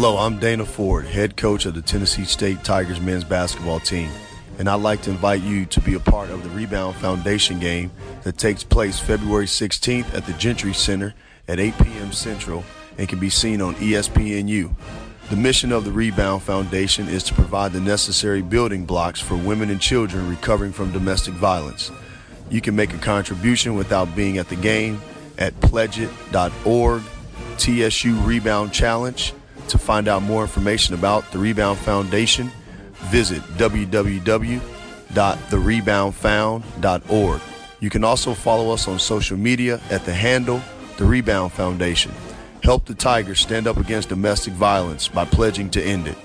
Hello, I'm Dana Ford, head coach of the Tennessee State Tigers men's basketball team, and I'd like to invite you to be a part of the Rebound Foundation game that takes place February 16th at the Gentry Center at 8 p.m. Central and can be seen on ESPNU. The mission of the Rebound Foundation is to provide the necessary building blocks for women and children recovering from domestic violence. You can make a contribution without being at the game at pledgeit.org, TSU Rebound Challenge. To find out more information about the Rebound Foundation, visit www.thereboundfound.org. You can also follow us on social media at the handle The Rebound Foundation. Help the Tigers stand up against domestic violence by pledging to end it.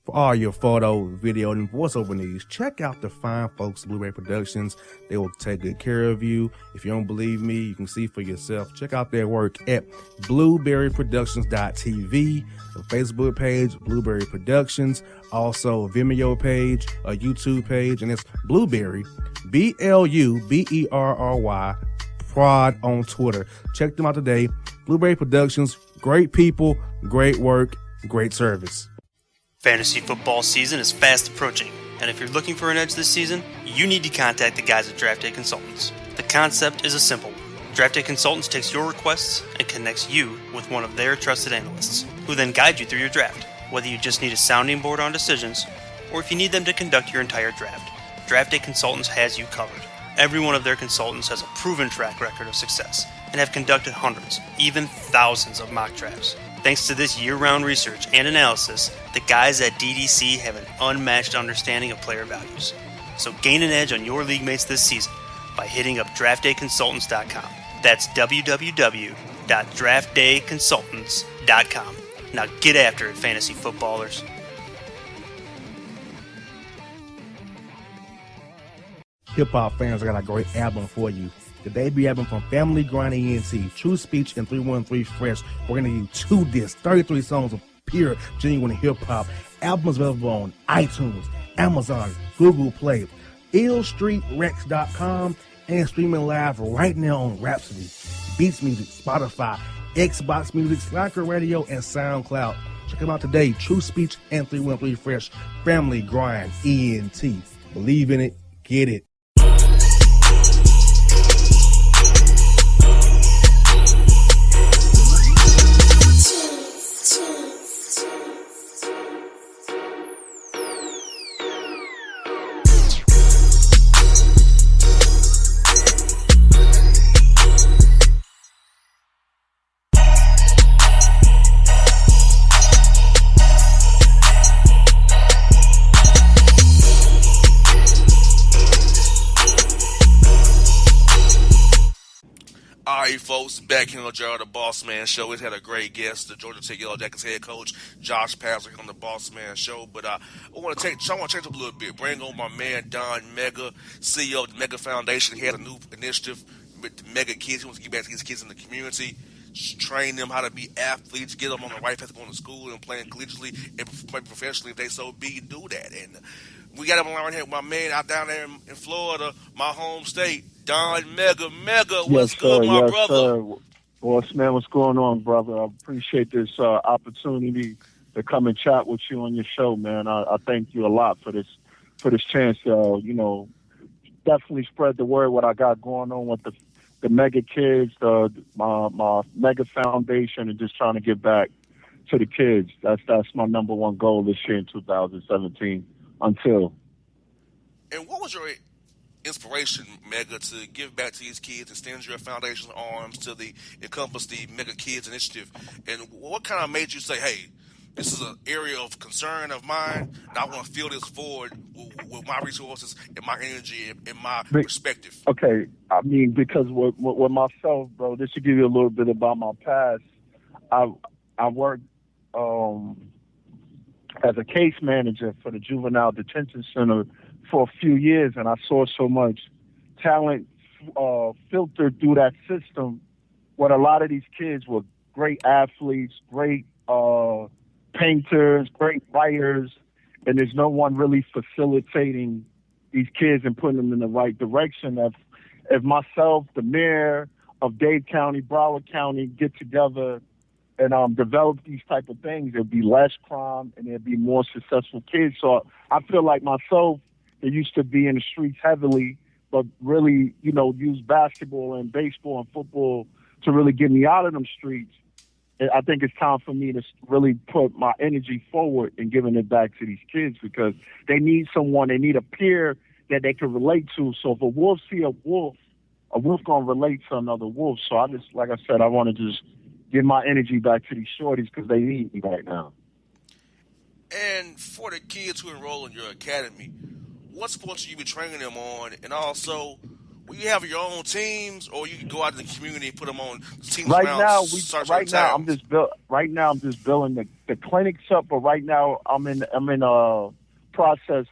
For all your photo, video, and voiceover needs, check out the fine folks at Blueberry Productions. They will take good care of you. If you don't believe me, you can see for yourself. Check out their work at blueberryproductions.tv, the Facebook page, Blueberry Productions, also a Vimeo page, a YouTube page, and it's Blueberry, BLUBERRY, Prod on Twitter. Check them out today. Blueberry Productions, great people, great work, great service. Fantasy football season is fast approaching, and if you're looking for an edge this season, you need to contact the guys at Draft Day Consultants. The concept is a simple one. Draft Day Consultants takes your requests and connects you with one of their trusted analysts, who then guide you through your draft. Whether you just need a sounding board on decisions, or if you need them to conduct your entire draft, Draft Day Consultants has you covered. Every one of their consultants has a proven track record of success, and have conducted hundreds, even thousands of mock drafts. Thanks to this year-round research and analysis, the guys at DDC have an unmatched understanding of player values. So gain an edge on your league mates this season by hitting up draftdayconsultants.com. That's www.draftdayconsultants.com. Now get after it, fantasy footballers. Hip-hop fans, I got a great album for you. The debut album from Family Grind ENT, True Speech and 313 Fresh. We're going to give you 2 discs, 33 songs of pure, genuine hip-hop. Albums available on iTunes, Amazon, Google Play, illstreetrex.com, and streaming live right now on Rhapsody, Beats Music, Spotify, Xbox Music, Slacker Radio, and SoundCloud. Check them out today, True Speech and 313 Fresh, Family Grind ENT. Believe in it, get it. Folks, back here on the Bossman Show. We've had a great guest, the Georgia Tech Yellow Jackets head coach Josh Pazlick on the Bossman Show. But I want to change up a little bit. Bring on my man Don Mega, CEO of the Mega Foundation. He had a new initiative with the Mega Kids. He wants to get back to these kids in the community, train them how to be athletes, get them on the right path to going to school and playing collegiately and play professionally if they so be, do that. And we got him on right here with my man out down there in Florida, my home state. Don Mega, what's good, my brother? Sir. Bossman, what's going on, brother? I appreciate this opportunity to come and chat with you on your show, man. I thank you a lot for this chance to, definitely spread the word what I got going on with the Mega Kids, my Mega Foundation, and just trying to give back to the kids. That's my number one goal this year in 2017. And what was your inspiration, Mega, to give back to these kids, extend your foundation's arms to encompass the Mega Kids initiative? And what kind of made you say, hey, this is an area of concern of mine, and I want to feel this forward with my resources and my energy and my perspective? Okay, I mean, because with myself, bro, this should give you a little bit about my past. I worked as a case manager for the Juvenile Detention Center for a few years, and I saw so much talent filtered through that system. What a lot of these kids were great athletes, great painters, great writers, and there's no one really facilitating these kids and putting them in the right direction. if myself, the mayor of Dade County, Broward County, get together and develop these type of things, there'd be less crime and there'd be more successful kids. So I feel like myself, that used to be in the streets heavily, but really, use basketball and baseball and football to really get me out of them streets. I think it's time for me to really put my energy forward and giving it back to these kids, because they need someone, they need a peer that they can relate to. So if a wolf see a wolf gonna relate to another wolf. So I just, like I said, I want to just give my energy back to these shorties because they need me right now. And for the kids who enroll in your academy, what sports will you be training them on? And also, will you have your own teams, or you can go out in the community and put them on teams Right around now, certain I'm towns? just building the clinics up. But right now, I'm in a process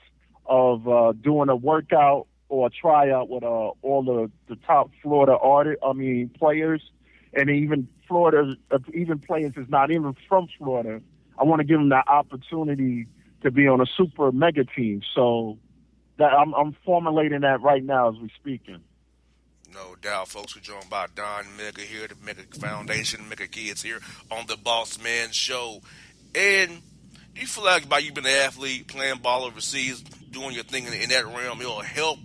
of doing a workout or a tryout with all the top Florida players, and even players that's not even from Florida. I want to give them that opportunity to be on a super mega team. So that I'm formulating that right now as we're speaking. No doubt, folks. We're joined by Don Mega here, the Mega Foundation, Mega Kids here on the Bossman Show. And do you feel like by you being an athlete, playing ball overseas, doing your thing in that realm, it'll help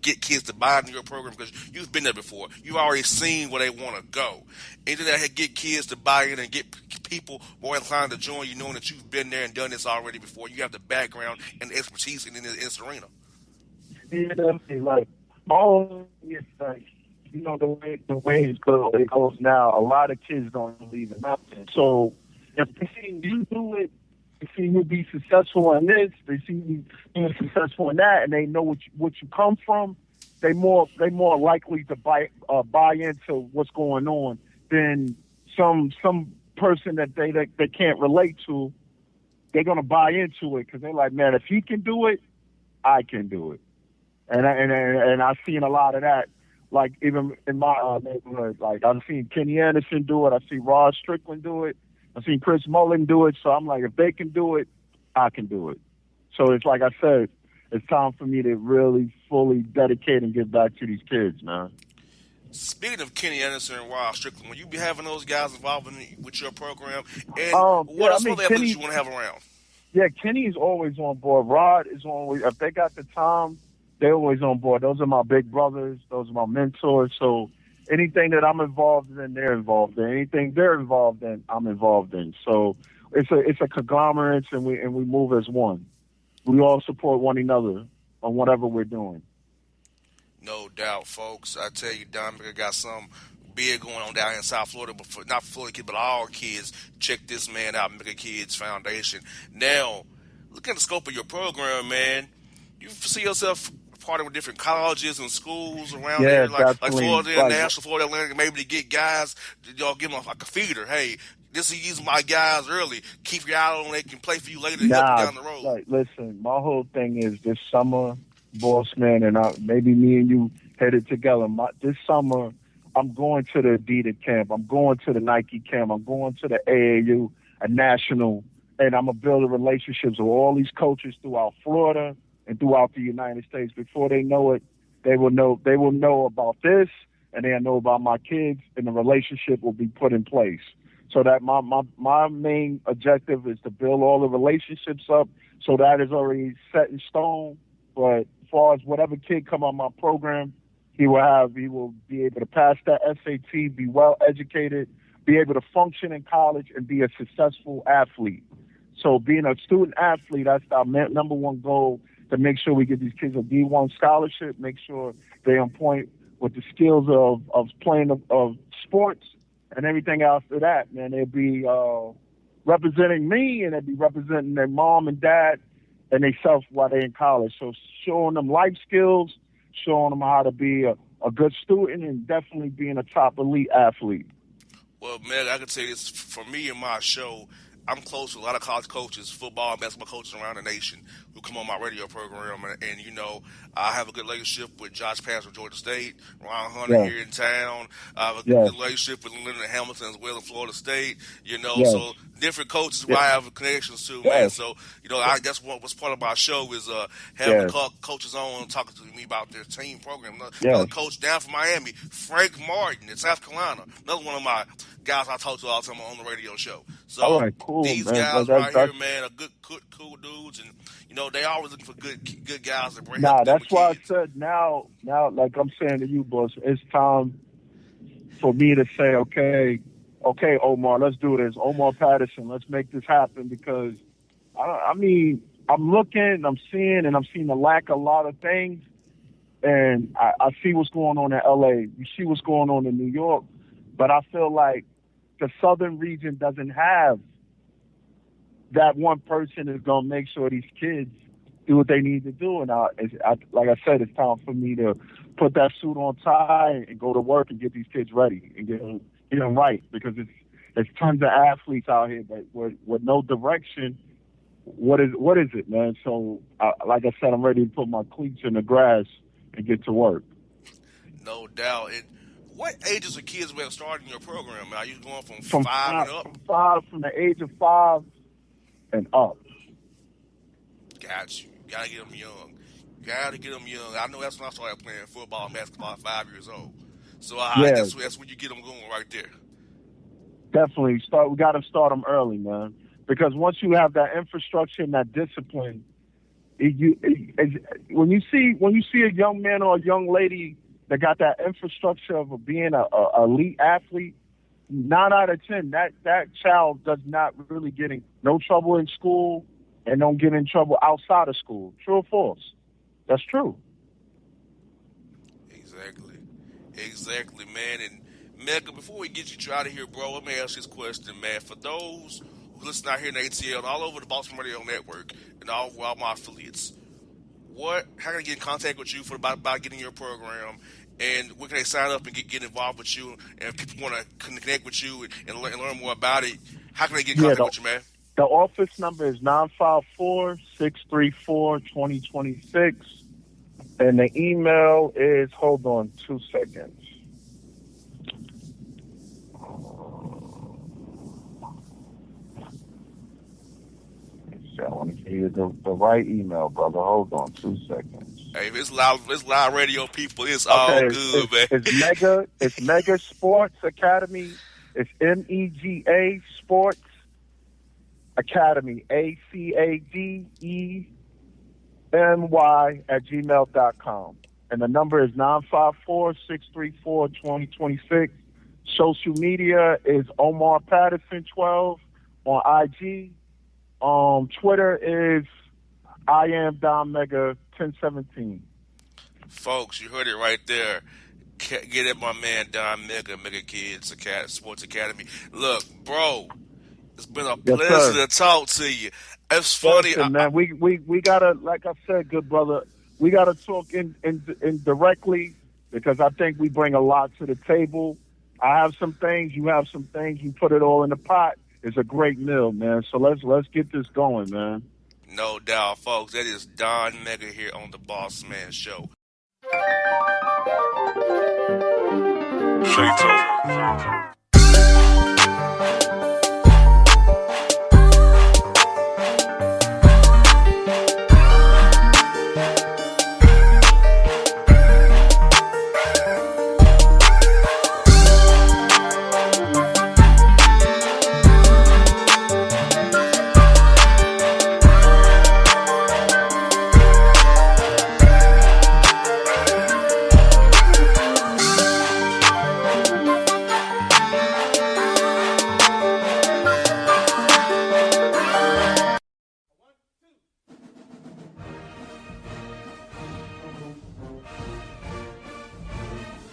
get kids to buy into your program because you've been there before? You've already seen where they want to go. Anything that get kids to buy in and get people more inclined to join you, knowing that you've been there and done this already before. You have the background and the expertise in this arena. Yeah, definitely. Like, all is like, the way it goes now, a lot of kids don't believe in nothing. So if they see you do it, they see you be successful in this, they see you being successful in that, and they know what you come from, they more likely to buy into what's going on than some person that they can't relate to. They're gonna buy into it because they're like, man, if he can do it, I can do it. And I've seen a lot of that, like even in my neighborhood. Like I've seen Kenny Anderson do it. I've seen Rod Strickland do it. I've seen Chris Mullin do it. So I'm like, if they can do it, I can do it. So it's like I said, it's time for me to really fully dedicate and give back to these kids, man. Speaking of Kenny Anderson and Rod Strickland, will you be having those guys involved with your program? And what else other athletes you want to have around? Yeah, Kenny's always on board. Rod is always, if they got the time, they're always on board. Those are my big brothers. Those are my mentors. So anything that I'm involved in, they're involved in. Anything they're involved in, I'm involved in. So it's a conglomerate, and we move as one. We all support one another on whatever we're doing. No doubt, folks. I tell you, Don Mega got some big going on down in South Florida, but not for Florida kids, but all kids. Check this man out, Mega Kids Foundation. Now, look at the scope of your program, man. You see yourself partnering with different colleges and schools around there, like Florida International, Florida Atlantic, maybe to get guys, y'all give them like a feeder. Hey, these are my guys early. Keep your eye on them. They can play for you later and help you down the road. Like, listen, my whole thing is this summer, Bossman, and maybe me and you headed together. This summer, I'm going to the Adidas camp. I'm going to the Nike camp. I'm going to the AAU, a national, and I'm going to build relationships with all these coaches throughout Florida and throughout the United States. Before they know it, they will know about this, and they'll know about my kids, and the relationship will be put in place. So that my main objective is to build all the relationships up, so that is already set in stone. But as far as whatever kid come on my program, he will be able to pass that SAT, be well educated, be able to function in college, and be a successful athlete. So being a student athlete, that's our number one goal, to make sure we get these kids a D1 scholarship, make sure they're on point with the skills of playing of sports and everything after that. Man, they'll be representing me, and they'll be representing their mom and dad and themselves while they're in college. So showing them life skills, showing them how to be a good student, and definitely being a top elite athlete. Well, man, I can say this for me and my show. I'm close to a lot of college coaches, football and basketball coaches around the nation who come on my radio program. And you know, I have a good relationship with Josh Pass from Georgia State, Ron Hunter here in town. I have a good relationship with Leonard Hamilton as well in Florida State. You know, so different coaches who I have connections to, man. So, you know, that's what's part of my show is having coaches on talking to me about their team program. Another coach down from Miami, Frank Martin in South Carolina, another one of my guys I talk to all the time on the radio show. So these guys right here, man, are good, cool dudes, and you know they always looking for good guys to bring. Nah, that's why I said now, like I'm saying to you, boss, it's time for me to say, okay, Omar, let's do this. Omar Patterson, let's make this happen because I mean, I'm looking, I'm seeing the lack of a lot of things, and I see what's going on in LA. You see what's going on in New York, but I feel like the southern region doesn't have that one person is going to make sure these kids do what they need to do. And like I said, it's time for me to put that suit on tie and go to work and get these kids ready and get them right, because it's tons of athletes out here, but with no direction. What is it, man? So, like I said, I'm ready to put my cleats in the grass and get to work. No doubt. And what ages of kids were starting your program? Are you going from 5 and up? From the age of 5 and up. Got you. Gotta get them young. I know that's when I started playing football and basketball at 5 years old. So that's when you get them going right there. Definitely. We got to start them early, man. Because once you have that infrastructure and that discipline, when you see a young man or a young lady that got that infrastructure of being a elite athlete, 9 out of 10, that child does not really get in no trouble in school and don't get in trouble outside of school. True or false? That's true. Exactly, man. And Mecca, before we get you out of here, bro, let me ask this question, man. For those who listen out here in ATL and all over the Bossman Radio Network and all my affiliates, how can I get in contact with you about getting your program, and where can they sign up and get involved with you? And if people want to connect with you and learn more about it, how can they get in contact with you, man? The office number is 954-634-2026, and the email is, hold on 2 seconds. I want to give you the right email, brother. Hold on 2 seconds. Hey, if it's live radio, people, it's all good, man. It's Mega Sports Academy. It's MEGA Sports Academy, ACADEMY@gmail.com. And the number is 954-634-2026. Social media is Omar Patterson 12 on IG. Twitter is I am Don Mega 1017. Folks, you heard it right there. Get at my man Don Mega Kids Sports Academy. Look, bro, it's been a pleasure to talk to you. It's funny, man. We gotta, like I said, good brother, we gotta talk in directly, because I think we bring a lot to the table. I have some things, you have some things. You put it all in the pot. It's a great meal, man. So let's get this going, man. No doubt, folks. That is Don Mega here on the Bossman Show.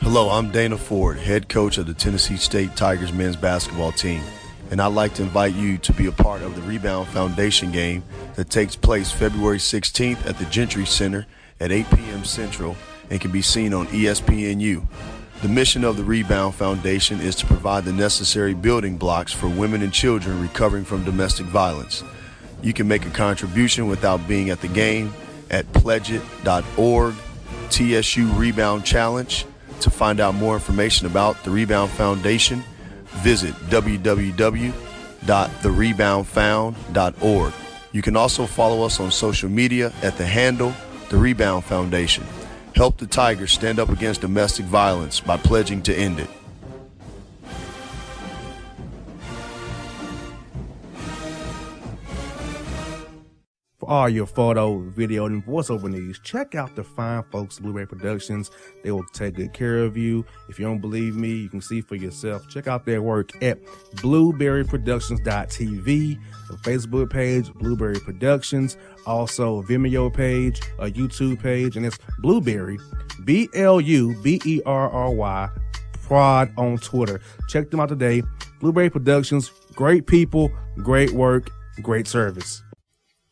Hello, I'm Dana Ford, head coach of the Tennessee State Tigers men's basketball team, and I'd like to invite you to be a part of the Rebound Foundation game that takes place February 16th at the Gentry Center at 8 p.m. Central and can be seen on ESPNU. The mission of the Rebound Foundation is to provide the necessary building blocks for women and children recovering from domestic violence. You can make a contribution without being at the game at pledgeit.org, TSU Rebound Challenge. To find out more information about the Rebound Foundation, visit www.thereboundfound.org. You can also follow us on social media at the handle The Rebound Foundation. Help the Tigers stand up against domestic violence by pledging to end it. For all your photo, video, and voiceover needs, check out the fine folks at Blueberry Productions. They will take good care of you. If you don't believe me, you can see for yourself. Check out their work at blueberryproductions.tv, the Facebook page, Blueberry Productions, also a Vimeo page, a YouTube page, and it's Blueberry, BLUBERRY, Prod on Twitter. Check them out today. Blueberry Productions, great people, great work, great service.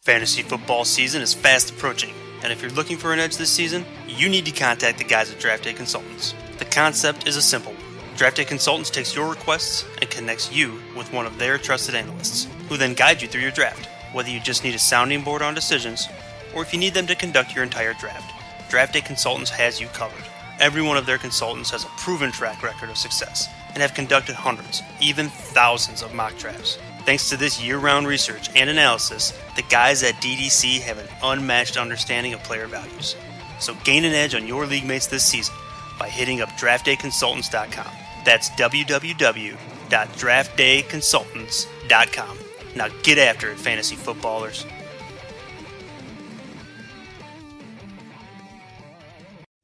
Fantasy football season is fast approaching, and if you're looking for an edge this season, you need to contact the guys at Draft Day Consultants. The concept is a simple one. Draft Day Consultants takes your requests and connects you with one of their trusted analysts, who then guide you through your draft. Whether you just need a sounding board on decisions, or if you need them to conduct your entire draft, Draft Day Consultants has you covered. Every one of their consultants has a proven track record of success, and have conducted hundreds, even thousands of mock drafts. Thanks to this year-round research and analysis, the guys at DDC have an unmatched understanding of player values. So gain an edge on your league mates this season by hitting up draftdayconsultants.com. That's www.draftdayconsultants.com. Now get after it, fantasy footballers.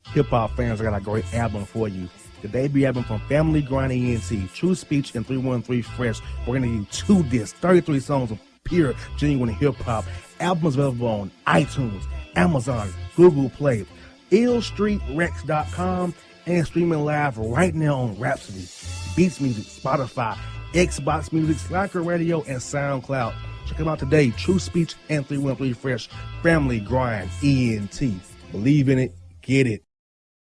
Hip-hop fans, I got a great album for you. The debut album from Family Grind ENT, True Speech and 313 Fresh. We're going to give you 2 discs, 33 songs of pure, genuine hip-hop. Albums available on iTunes, Amazon, Google Play, illstreetrex.com, and streaming live right now on Rhapsody, Beats Music, Spotify, Xbox Music, Slacker Radio, and SoundCloud. Check them out today. True Speech and 313 Fresh. Family Grind ENT. Believe in it. Get it.